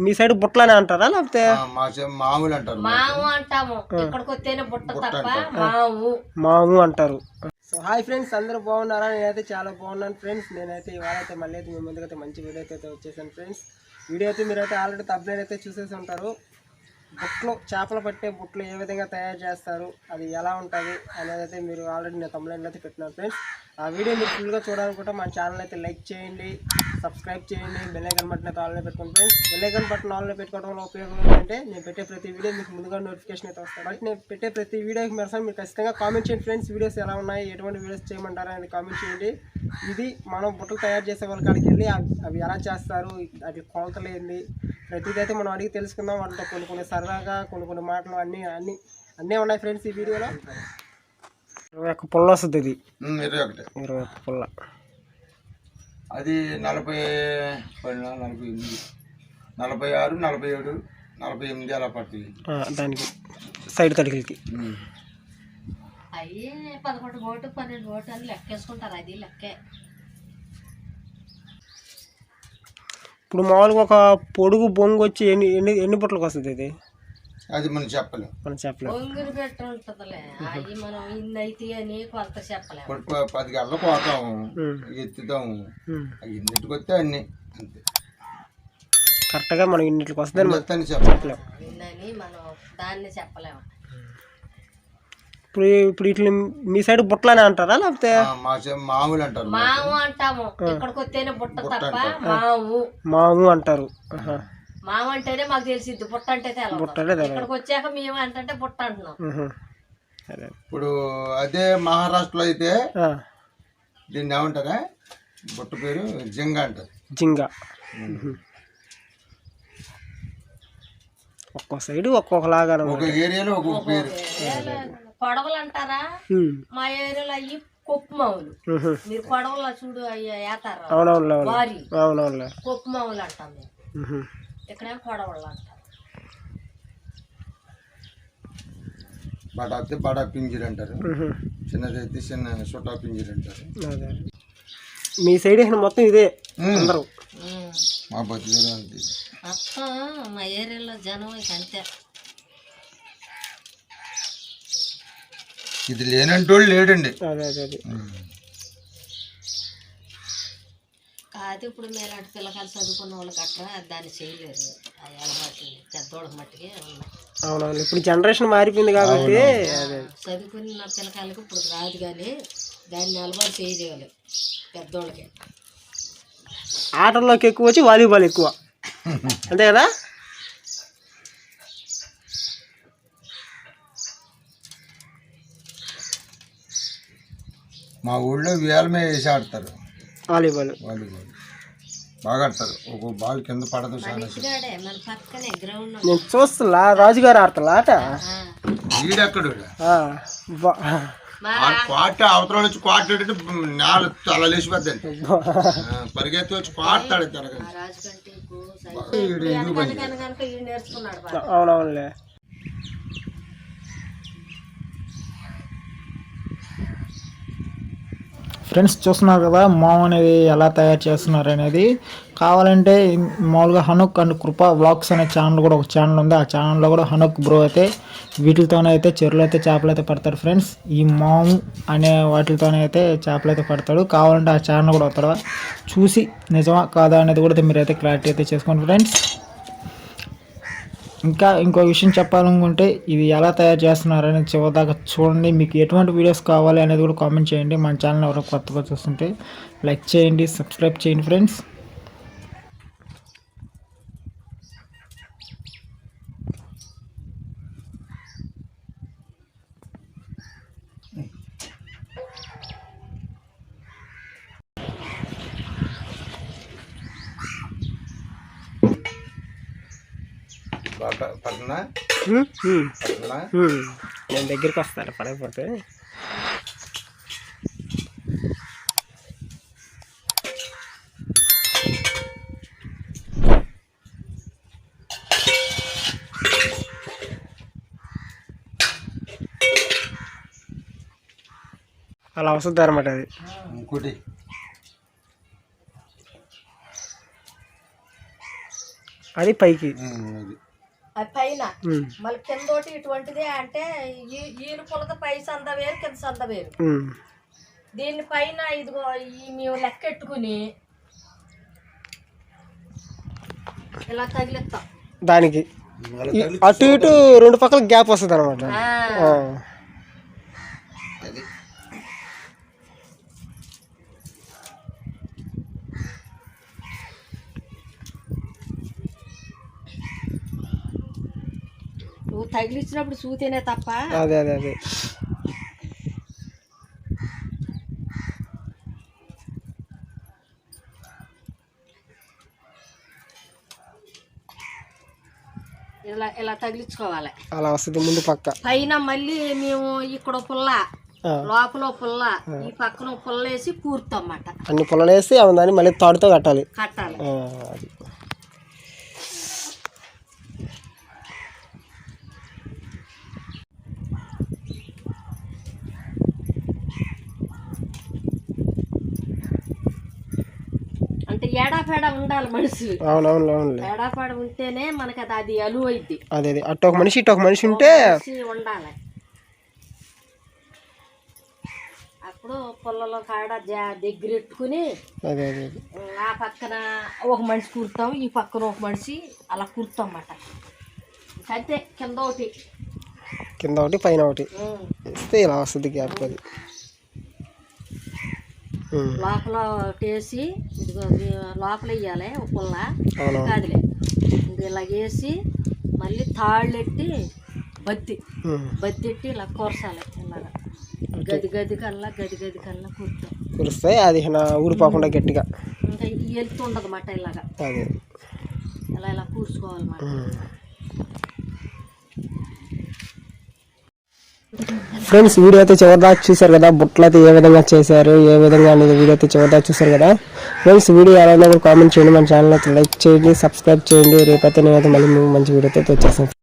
మీ side బుట్టలనే అంటారా లేకపోతే మామూలు అంటారు? మాము అంటాము, ఇక్కడికి వస్తేనే బుట్ట తప్ప మాము మాము అంటారు. సో హాయ్ ఫ్రెండ్స్, అందరూ బాగున్నారా? నేనైతే చాలా బాగున్నాను ఫ్రెండ్స్. నేనైతే ఇవాళ అయితే మళ్ళీ అయితే మీ ముందుకైతే మంచి వీడియో అయితే వచ్చేసాను ఫ్రెండ్స్. వీడియో అయితే మీరైతే ఆల్రెడీ తప్పలేదు అయితే చూసేసి ఉంటారు. బుట్టలు, చేపలు పట్టే బుట్టలు ఏ విధంగా తయారు చేస్తారు, అది ఎలా ఉంటుంది అనేది అయితే మీరు ఆల్రెడీ నేను తమ్ముళ్ళు అయితే పెట్టినాను ఫ్రెండ్స్. ఆ వీడియో మీరు ఫుల్గా చూడాలనుకుంటే మన ఛానల్ అయితే లైక్ చేయండి, సబ్స్క్రైబ్ చేయండి, బెల్ ఐకాన్ బటన్ అయితే ఆన్లో పెట్టుకోండి ఫ్రెండ్స్. బెల్ ఐకాన్ బటన్ ఆన్లో పెట్టుకోవడం వల్ల ఉపయోగం ఏంటంటే నేను పెట్టే ప్రతి వీడియో మీకు ముందుగా నోటిఫికేషన్ అయితే వస్తాయి. బట్ నేను పెట్టే ప్రతి వీడియోకి మీరు ఖచ్చితంగా కామెంట్ చేయండి ఫ్రెండ్స్. వీడియోస్ ఎలా ఉన్నాయి, ఎటువంటి వీడియోస్ చేయమంటారా అనేది కామెంట్ చేయండి. ఇది మనం బుట్టలు తయారు చేసే వాళ్ళ కాడికి వెళ్ళి అవి ఎలా చేస్తారు, అది కొలతలు ఏంది, ప్రతిదీ అయితే మనం అడిగి తెలుసుకుందాం. వాళ్ళతో కొన్ని సరదాగా కొన్ని మాటలు అన్నీ ఉన్నాయి ఫ్రెండ్స్ ఈ వీడియోలో. 21 పుల్ల వస్తుంది. ఇది 21 పుల్ల. అది 40, 48, 46, 47, 48 అలా పడుతుంది. దానికి సైడ్ తడికలకి అయ్యి 11 ఓటు 12 ఓటు అని లెక్కేసుకుంటారు. అది లెక్కే. ఇప్పుడు మామూలుగా ఒక పొడుగు బొంగు వచ్చి ఎన్ని బుట్టలకు వస్తుంది ఇది? అది మనం చెప్పలేము. బొంగులు పెట్టి ఉంటుందిలే. అవి మనం ఇన్ని అయితే అని కొలత చెప్పలేము. 10 గంటలు పోతాము, ఎత్తుతాము, ఎన్నింటికి వస్తే అన్ని అంతే. కరెక్ట్గా మనం ఇన్నింటికి వస్తుందని చెప్పలేము. ఇన్నని మనం దాన్ని చెప్పలేము. ఇప్పుడు ఇట్లా మీ సైడ్ బుట్టలనే అంటారా లేకపోతే మామూలు అంటారు? మాము అంటాము, ఇక్కడికి వస్తేనే బుట్ట తప్ప మాము మాము అంటారు. మాము అంటేనే మాకు తెలిసిద్ది, బుట్ట అంటే ఇక్కడికి వచ్చాక మేము అంటే బుట్ట అంటున్నాం. ఇప్పుడు అదే మహారాష్ట్రలో అయితే దీన్ని ఏమంటారా? బుట్ట పేరు జింగ అంటారు. జింగ. ఒక్కొక్క సైడ్ ఒక్కొక్కలాగా, ఒక ఏరియాలో ఒక్కొక్క పేరు. కొడవలు అంటారా? మా ఏరియాలో అయ్యి కొప్పు మావులు. మీరు కొడవలు చూడు అయ్యి ఏతారు, కొప్పు మావులు అంటాం మేము. ఇక్కడ కొడవలు అంటారు. బడా అయితే బడా పింజీరు అంటారు, చిన్నదైతే చిన్న సొట్టా పింజీరు అంటారు. మీ సైడ్ మొత్తం ఇదే అందరూ? మా బతులు అంతే మొత్తం మా ఏరియాలో జనం అంతే. ఇది లేనంటోళ్ళు లేడండి. కాదు, ఇప్పుడు మీలాంటి పిల్లకాయలు చదువుకున్న వాళ్ళు గట్రా దాన్ని చేయలేరు. అలవాట్లు పెద్దోళ్ళకి మట్టికి ఉన్నాయి. అవునవును, ఇప్పుడు జనరేషన్ మారిపోయింది కాబట్టి చదువుకున్న పిల్లకాయలకు ఇప్పుడు రాదు, కానీ దాన్ని అలవాటు చేయలేవాలి పెద్దోళ్ళకి. ఆటల్లోకి ఎక్కువ వచ్చి వాలీబాల్ ఎక్కువ, అంతే కదా? మా ఊళ్ళో వేలమే వేసి ఆడతారు వాలీబాల్. బాగా ఆడతారు. ఒక బాల్ కింద పడదు. నేను చూస్తున్నా రాజుగారు ఆడతా ఆట. ఈడెక్కడు క్వాట అవతల నుంచి క్వాట నేల అలా లేచిపోద్దండి, పరిగెత్తి వచ్చి క్వాడతాడు. అవునవునులే. ఫ్రెండ్స్ చూస్తున్నారు కదా మాము అనేది ఎలా తయారు చేస్తున్నారు అనేది. కావాలంటే మామూలుగా హనుక్ అండ్ కృప వ్లాగ్స్ అనే ఛానల్ కూడా ఒక ఛానల్ ఉంది. ఆ ఛానల్లో కూడా హనుక్ బ్రో అయితే వీటితోనే అయితే చెరువులు అయితే చేపలు అయితే పడతాడు ఫ్రెండ్స్. ఈ మాము అనే వాటితోనే అయితే చేపలు అయితే పడతాడు. కావాలంటే ఆ ఛానల్ కూడా వస్తాడు, చూసి నిజమా కాదా అనేది కూడా మీరైతే క్లారిటీ అయితే చేసుకోండి ఫ్రెండ్స్. ఇంకా ఇంకో విషయం చెప్పాలనుకుంటే ఇది ఎలా తయారు చేస్తున్నారు అనేది చివరిదాకా చూడండి. మీకు ఎటువంటి వీడియోస్ కావాలి అనేది కూడా కామెంట్ చేయండి. మన ఛానల్ ఎవరో కొత్తగా చూస్తుంటే లైక్ చేయండి, సబ్స్క్రైబ్ చేయండి ఫ్రెండ్స్. నేను దగ్గరికి వస్తాను పడకపోతే. అలా వస్తుంది అన్నమాట. అది ఇంకోటి అది పైకి. అది పైన మళ్ళీ కిందోటి ఇటువంటిదే అంటే ఈయన పులద పై సంద వేరు కింద సంద వేరు. దీని పైన ఇదిగో మేము లెక్కెట్టుకుని ఇలా తగిలిస్తాం దానికి. అటు ఇటు 2 పక్కల గ్యాప్ వస్తుంది అనమాట. నువ్వు తగిలిచ్చినప్పుడు చూతేనే తప్ప. అదే ఇలా తగిలించుకోవాలి. అలా వస్తుంది ముందు పక్క. పైన మళ్ళీ మేము ఇక్కడ పుల్ల లోపల పుల్ల ఈ పక్కన పుల్ల వేసి కూరుతాం అన్నమాట. అన్ని పుల్లలు వేసి దాన్ని మళ్ళీ తాడుతో కట్టాలి. అది అంటే ఏడాపేడా ఉండాలి మనిషి. అవునవును. ఏడాపేడ ఉంటేనే మనకి అది అలువు అయింది. అదే అటు ఒక మనిషి ఇటు ఒక మనిషి ఉంటే ఉండాలి. అప్పుడు పొల్లలో కాడ దగ్గరెట్టుకుని ఆ పక్కన ఒక మనిషి కూర్తాం, ఈ పక్కన ఒక మనిషి అలా కూర్తాం అన్నమాట. అంతే కింద ఒకటి పైన ఒకటి ఇస్తే ఇలా వస్తుంది గ్యాప్. అది లోపల వేసి లోపల వేయాలి ఒక పుల్ల కాదులే. ఇలా వేసి మళ్ళీ తాళ్ళెట్టి బద్దెట్టి ఇలా కూర్చాలి. ఇలాగా గది కల్లా కూర్చాం. కురిస్తే అది ఊడిపోకుండా గట్టిగా ఇంకా వెళ్తుండదు అన్నమాట. ఇలాగా ఇలా కూర్చుకోవాలన్నమాట. ఫ్రెండ్స్ వీడియో అయితే చివరిదాకా చూసారు కదా. బుట్టలు అయితే ఏ విధంగా చేశారు, ఏ విధంగా అనేది వీడియో అయితే చివరిదాకా చూసారు కదా. ఫ్రెండ్స్ వీడియో ఎలా కామెంట్ చేయండి, మన ఛానల్ అయితే లైక్ చేయండి, సబ్స్క్రైబ్ చేయండి. రేపైతే నేనైతే మళ్ళీ మంచి వీడియో అయితే వచ్చేస్తాను.